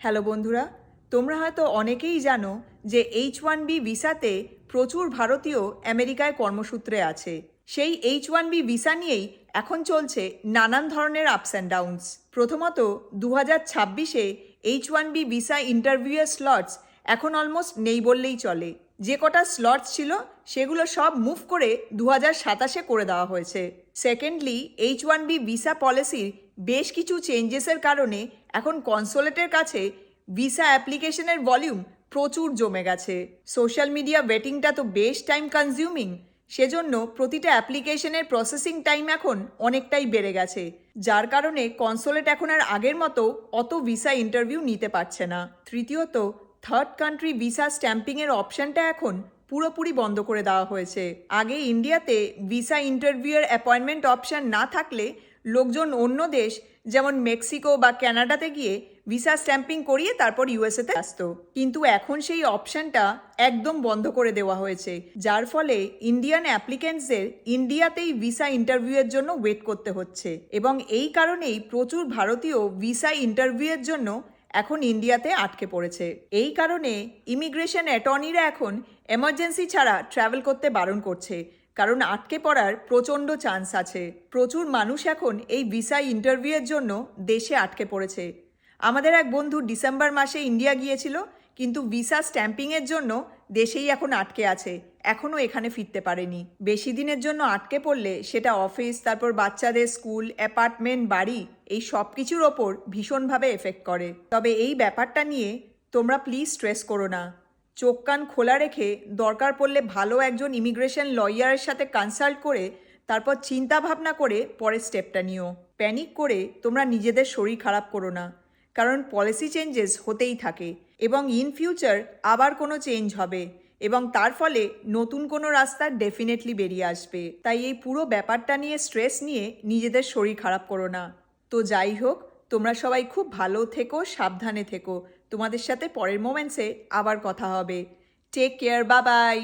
Hello বন্ধুরা, তোমরা হয়তো অনেকেই জানো যে H1B ভিসাতে প্রচুর ভারতীয় আমেরিকায় কর্মসূত্রে আছে। সেই H1B ভিসা নিয়েই এখন চলছে নানান ধরনের আপস অ্যান্ড ডাউনস। প্রথমত 2026-এ H1B ভিসা ইন্টারভিউয়ের স্লটস এখন অলমোস্ট নেই বললেই চলে। যে কটা স্লটস ছিল সেগুলো সব মুভ করে 2027-এ করে দেওয়া হয়েছে। সেকেন্ডলি, H1B ভিসা পলিসির বেশ কিছু চেঞ্জেসের কারণে এখন কনসুলেটের কাছে ভিসা অ্যাপ্লিকেশনের ভলিউম প্রচুর জমে গেছে। সোশ্যাল মিডিয়া ওয়েটিংটা তো বেশ টাইম কনজিউমিং, সেজন্য প্রতিটা অ্যাপ্লিকেশনের প্রসেসিং টাইম এখন অনেকটাই বেড়ে গেছে, যার কারণে কনসুলেট এখন আর আগের মতো অত ভিসা ইন্টারভিউ নিতে পারছে না। তৃতীয়ত, থার্ড কান্ট্রি ভিসা স্ট্যাম্পিংয়ের অপশনটা এখন পুরোপুরি বন্ধ করে দেওয়া হয়েছে। আগে ইন্ডিয়াতে ভিসা ইন্টারভিউয়ের অ্যাপয়েন্টমেন্ট অপশন না থাকলে লোকজন অন্য দেশ যেমন মেক্সিকো বা কানাডাতে গিয়ে ভিসা স্ট্যাম্পিং করিয়ে তারপর ইউএসএতে আসতো, কিন্তু এখন সেই অপশনটা একদম বন্ধ করে দেওয়া হয়েছে, যার ফলে ইন্ডিয়ান অ্যাপ্লিকেন্টসদের ইন্ডিয়াতেই ভিসা ইন্টারভিউয়ের জন্য ওয়েট করতে হচ্ছে। এবং এই কারণেই প্রচুর ভারতীয় ভিসা ইন্টারভিউয়ের জন্য এখন ইন্ডিয়াতে আটকে পড়েছে। এই কারণে ইমিগ্রেশন অ্যাটর্নিরা এখন এমার্জেন্সি ছাড়া ট্রাভেল করতে বারণ করছে, কারণ আটকে পড়ার প্রচণ্ড চান্স আছে। প্রচুর মানুষ এখন এই ভিসা ইন্টারভিউয়ের জন্য দেশে আটকে পড়েছে। আমাদের এক বন্ধু ডিসেম্বর মাসে ইন্ডিয়া গিয়েছিল, কিন্তু ভিসা স্ট্যাম্পিংয়ের জন্য দেশেই এখন আটকে আছে, এখনও এখানে ফিরতে পারেনি। বেশি দিনের জন্য আটকে পড়লে সেটা অফিস, তারপর বাচ্চাদের স্কুল, অ্যাপার্টমেন্ট, বাড়ি, এই সব কিছুর ওপর ভীষণভাবে এফেক্ট করে। তবে এই ব্যাপারটা নিয়ে তোমরা প্লিজ স্ট্রেস করো না। চোখ কান খোলা রেখে দরকার পড়লে ভালো একজন ইমিগ্রেশন লয়ারের সাথে কনসাল্ট করে তারপর চিন্তা ভাবনা করে পরের স্টেপটা নিও। প্যানিক করে তোমরা নিজেদের শরীর খারাপ করো না, কারণ পলিসি চেঞ্জেস হতেই থাকে এবং ইন ফিউচার আবার কোনো চেঞ্জ হবে এবং তার ফলে নতুন কোনো রাস্তা ডেফিনেটলি বেরিয়ে আসবে। তাই এই পুরো ব্যাপারটা নিয়ে স্ট্রেস নিয়ে নিজেদের শরীর খারাপ করো না। তো যাই হোক, তোমরা সবাই খুব ভালো থেকো, সাবধানে থেকো। তোমাদের সাথে পরের মোমেন্টসে আবার কথা হবে। Take care, bye by.